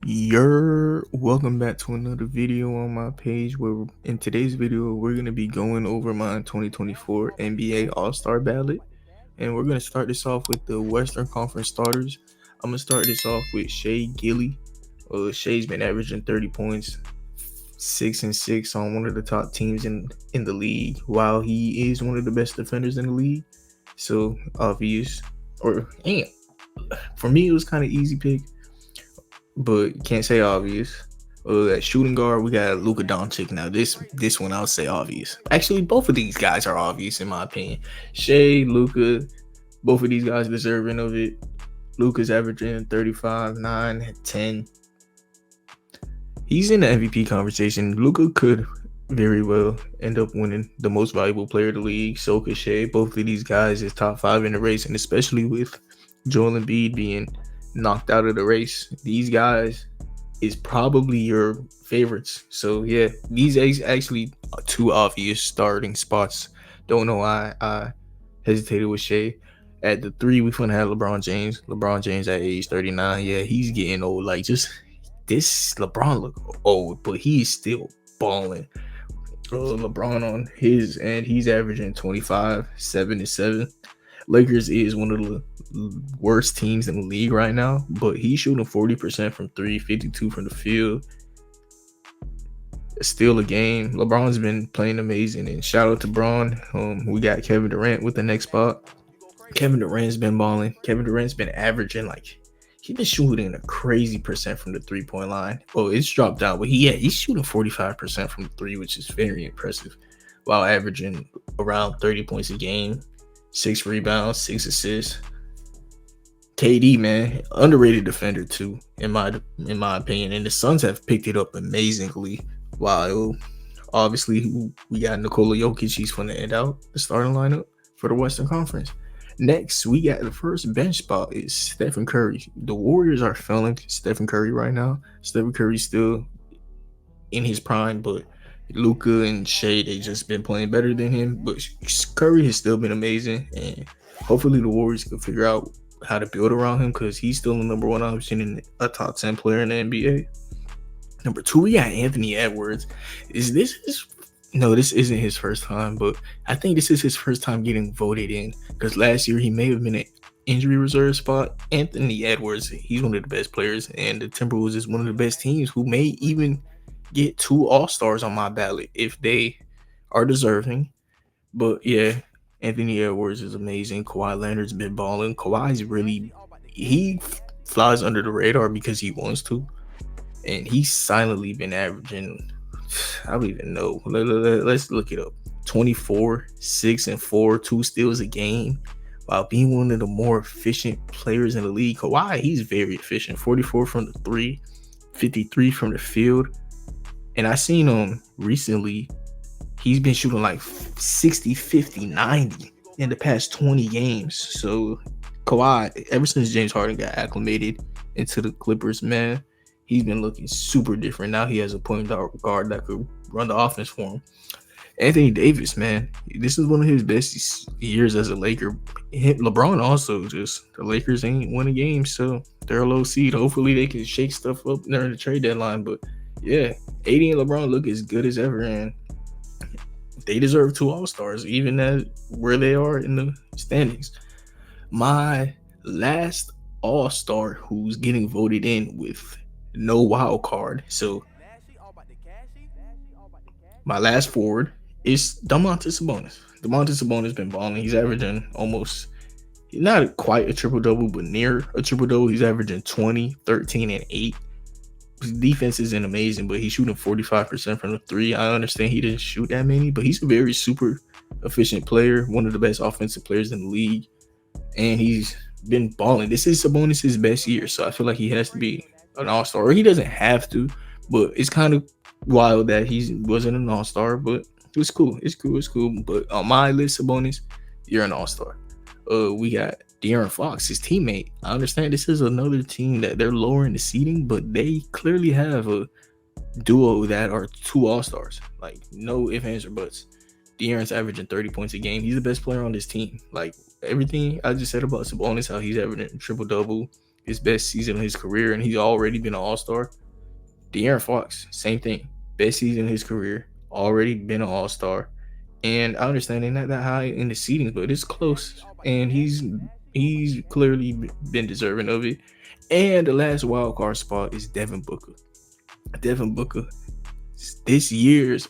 Welcome back to another video on my page where in today's video we're going to be going over my 2024 NBA All-Star ballot, and we're going to start this off with the Western Conference starters. I'm going to start this off with Shai Gilly. Shai's been averaging 30 points, 6 and 6 on one of the top teams in the league, while he is one of the best defenders in the league. So obvious, or for me it was kind of easy pick, but can't say obvious. At shooting guard, we got Luka Doncic. Now, this one I'll say obvious. Actually, both of these guys are obvious in my opinion. Shai, Luka, both of these guys deserving of it. Luka's averaging 35, 9, 10. He's in the MVP conversation. Luka could very well end up winning the most valuable player of the league. So could Shai. Both of these guys is top 5 in the race, and especially with Joel Embiid being knocked out of the race, these guys is probably your favorites. So yeah, these actually are two obvious starting spots. Don't know why I hesitated with Shai. At the 3, we finna have LeBron James. LeBron James at age 39. Yeah, he's getting old. Like, just this LeBron look old, but he's still balling. LeBron on his end, he's averaging 25, 7 and 7. Lakers is one of the worst teams in the league right now, but he's shooting 40% from 3, 52 from the field. Still a game. LeBron's been playing amazing, and shout out to Bron. We got Kevin Durant with the next spot. Kevin Durant's been balling. Kevin Durant's been averaging he's been shooting a crazy percent from the 3-point line. Oh, it's dropped out, but he's shooting 45% from the 3, which is very impressive, while averaging around 30 points a game, 6 rebounds, 6 assists. KD, man, underrated defender too, in my opinion. And the Suns have picked it up amazingly. While obviously we got Nikola Jokic, he's going to end out the starting lineup for the Western Conference. Next, we got the first bench spot is Stephen Curry. The Warriors are failing Stephen Curry right now. Stephen Curry's still in his prime, but Luka and Shai, they just been playing better than him. But Curry has still been amazing, and hopefully the Warriors can figure out how to build around him, because he's still the number 1 option and a top 10 player in the NBA. Number 2, we got Anthony Edwards. No, this isn't his first time, but I think this is his first time getting voted in, because last year he may have been an injury reserve spot. Anthony Edwards, he's one of the best players, and the Timberwolves is one of the best teams who may even get 2 All-Stars on my ballot if they are deserving. But yeah, Anthony Edwards is amazing. Kawhi Leonard's been balling. He flies under the radar because he wants to, and he's silently been averaging, I don't even know. Let's look it up. 24, 6 and 4, 2 steals a game, while being one of the more efficient players in the league. Kawhi, he's very efficient. 44 from the 3, 53 from the field. And I seen him recently. He's been shooting like 60, 50, 90 in the past 20 games. So Kawhi, ever since James Harden got acclimated into the Clippers, man, he's been looking super different. Now he has a point guard that could run the offense for him. Anthony Davis, man, this is one of his best years as a Laker. LeBron also, just the Lakers ain't winning games, so they're a low seed. Hopefully they can shake stuff up during the trade deadline. But yeah, AD and LeBron look as good as ever, and they deserve 2 All-Stars, even at where they are in the standings. My last All-Star who's getting voted in with no wild card. So my last forward is Domantas Sabonis. Domantas Sabonis been balling. He's averaging almost, not quite a triple-double, but near a triple-double. He's averaging 20, 13, and 8. His defense isn't amazing, but he's shooting 45% from the 3. I understand he didn't shoot that many, but he's a very super efficient player, one of the best offensive players in the league, and he's been balling. This is Sabonis' best year, so I feel like he has to be an All-Star, or he doesn't have to, but it's kind of wild that he wasn't an All-Star, but it's cool. It's cool. But on my list, Sabonis, you're an All-Star. We got De'Aaron Fox, his teammate. I understand this is another team that they're lowering the seeding, but they clearly have a duo that are 2 All-Stars. Like, no ifs, ands, or buts. De'Aaron's averaging 30 points a game. He's the best player on this team. Like, everything I just said about Sabonis, how he's averaging triple-double, his best season of his career, and he's already been an all-star. De'Aaron Fox, same thing. Best season of his career, already been an all-star. And I understand they're not that high in the seedings, but it's close. And he's clearly been deserving of it. And the last wild card spot is Devin Booker. Devin Booker, this year's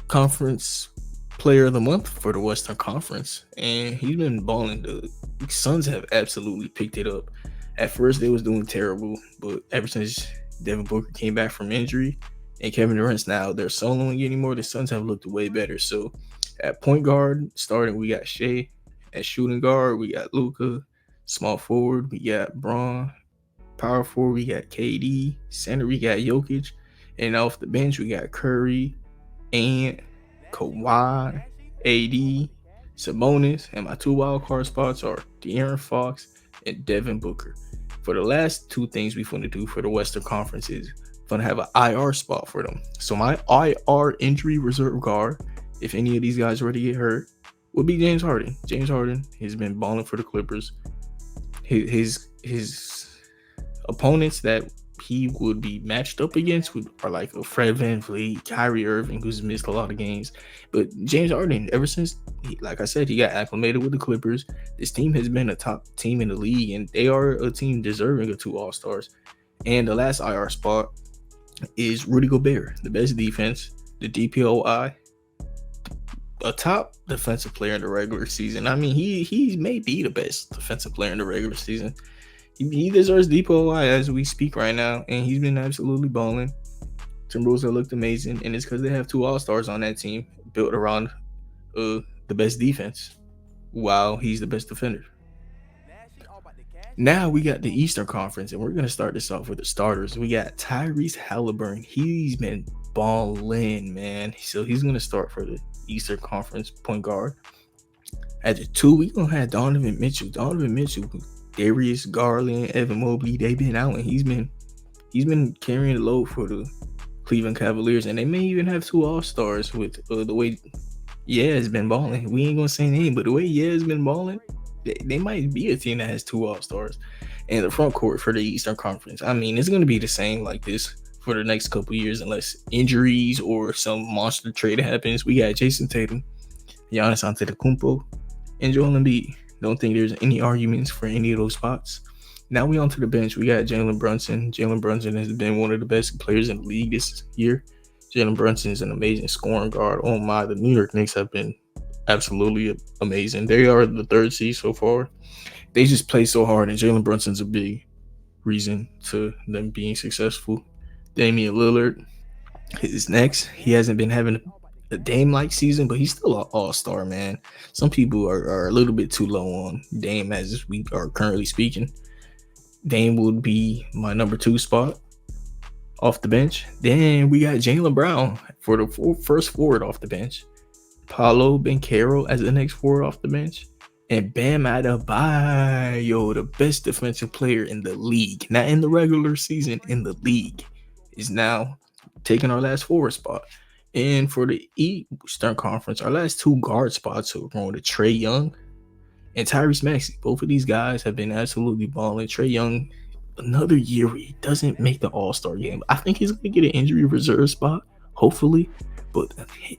conference player of the month for the Western Conference, and he's been balling. The Suns have absolutely picked it up. At first, they was doing terrible, but ever since Devin Booker came back from injury and Kevin Durant's now they're soloing anymore, the Suns have looked way better. So at point guard, starting we got Shea. At shooting guard, we got Luka. Small forward, we got Braun. Power forward, we got KD. Center, we got Jokic. And off the bench, we got Curry, and Kawhi, AD, Sabonis, and my two wild card spots are De'Aaron Fox and Devin Booker. For the last two things we want to do for the Western Conference is going to have an IR spot for them. So my IR injury reserve guard, if any of these guys were to get hurt, would be James Harden. James Harden has been balling for the Clippers. His opponents that he would be matched up against are like a Fred VanVleet, Kyrie Irving, who's missed a lot of games. But James Harden, ever since, like I said, he got acclimated with the Clippers, this team has been a top team in the league, and they are a team deserving of two All-Stars. And the last IR spot is Rudy Gobert, the best defense, the DPOI, a top defensive player in the regular season. I mean, he may be the best defensive player in the regular season. He deserves DPOI as we speak right now, and he's been absolutely balling. Timberwolves have looked amazing, and it's because they have two All-Stars on that team built around the best defense, while he's the best defender. Now we got the Eastern Conference, and we're going to start this off with the starters. We got Tyrese Halliburton. He's been balling, man. So he's going to start for the Eastern Conference point guard. At the 2, we're going to have Donovan Mitchell. Darius Garland, Evan Mobley, they've been out, and he's been carrying the load for the Cleveland Cavaliers, and they may even have two All-Stars with the way has been balling. We ain't gonna say name, but the way has been balling, they might be a team that has two All-Stars. And the front court for the Eastern Conference, I mean, it's gonna be the same like this for the next couple years unless injuries or some monster trade happens. We got Jason Tatum, Giannis Antetokounmpo, and Joel Embiid. Don't think there's any arguments for any of those spots. Now we on to the bench. We got Jalen Brunson. Jalen Brunson has been one of the best players in the league this year. Jalen Brunson is an amazing scoring guard. Oh my, the New York Knicks have been absolutely amazing. They are the 3rd seed so far. They just play so hard, and Jalen Brunson's a big reason to them being successful. Damian Lillard is next. He hasn't been having a Dame-like season, but he's still an all-star, man. Some people are a little bit too low on Dame as we are currently speaking. Dame would be my number 2 spot off the bench. Then we got Jaylen Brown for the first forward off the bench. Paolo Banchero as the next forward off the bench. And Bam Adebayo, the best defensive player in the league, not in the regular season, in the league, is now taking our last forward spot. And for the Eastern Conference, our last 2 guard spots are going to Trae Young and Tyrese Maxey. Both of these guys have been absolutely balling. Trae Young, another year where he doesn't make the All-Star game. I think he's going to get an injury reserve spot, hopefully. But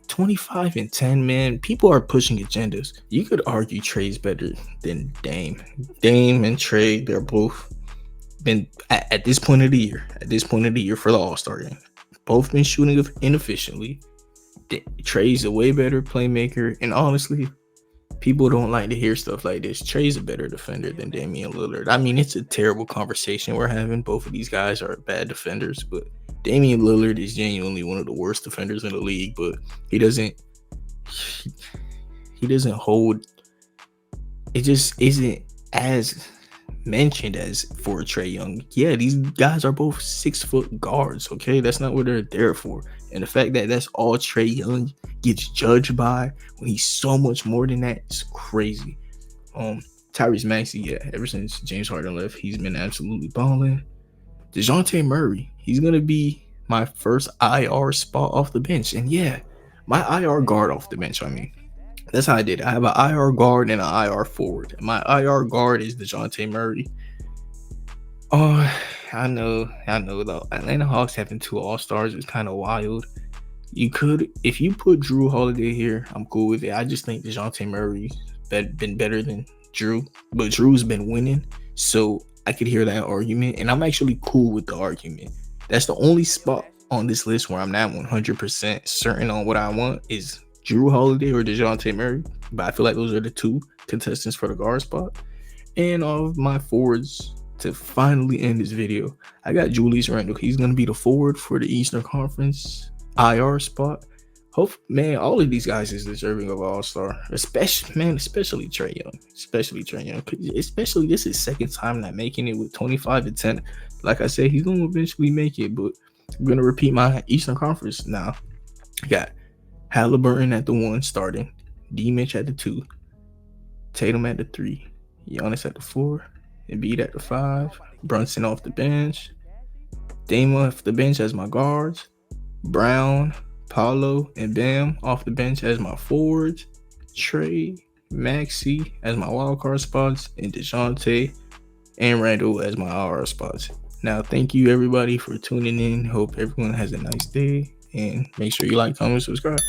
25 and 10, man, people are pushing agendas. You could argue Trae's better than Dame. Dame and Trae, they're both been at this point of the year for the All-Star game. Both been shooting inefficiently. Trae's a way better playmaker, and honestly, people don't like to hear stuff like this. Trae's a better defender than Damian Lillard. I mean, it's a terrible conversation we're having. Both of these guys are bad defenders, but Damian Lillard is genuinely one of the worst defenders in the league, but he doesn't hold. It just isn't as mentioned as for Trae Young. Yeah, these guys are both 6-foot guards, okay? That's not what they're there for. And the fact that that's all Trae Young gets judged by when he's so much more than that is crazy. Tyrese Maxey, yeah, ever since James Harden left, he's been absolutely balling. DeJounte Murray, he's going to be my first IR spot off the bench. And yeah, my IR guard off the bench, I mean. That's how I did it. I have an IR guard and an IR forward. My IR guard is DeJounte Murray. Oh, I know. The Atlanta Hawks having two All Stars is kind of wild. You could, if you put Drew Holiday here, I'm cool with it. I just think DeJounte Murray's been better than Drew, but Drew's been winning, so I could hear that argument, and I'm actually cool with the argument. That's the only spot on this list where I'm not 100% certain on what I want is Drew Holiday or DeJounte Murray, but I feel like those are the two contestants for the guard spot. And all of my forwards to finally end this video, I got Julius Randle. He's gonna be the forward for the Eastern Conference IR spot. Hope man, all of these guys is deserving of All-Star. Especially Trey Young. Especially Trey Young. Especially this is second time not making it with 25 and 10. Like I said, he's gonna eventually make it, but I'm gonna repeat my Eastern Conference now. I got Halliburton at the 1 starting, D Mitch at the 2, Tatum at the 3, Giannis at the 4, Embiid at the 5, Brunson off the bench, Dame off the bench as my guards, Brown, Paolo, and Bam off the bench as my forwards, Trey, Maxey as my wild card spots, and DeJounte and Randall as my IR spots. Now, thank you everybody for tuning in. Hope everyone has a nice day, and make sure you like, comment, subscribe.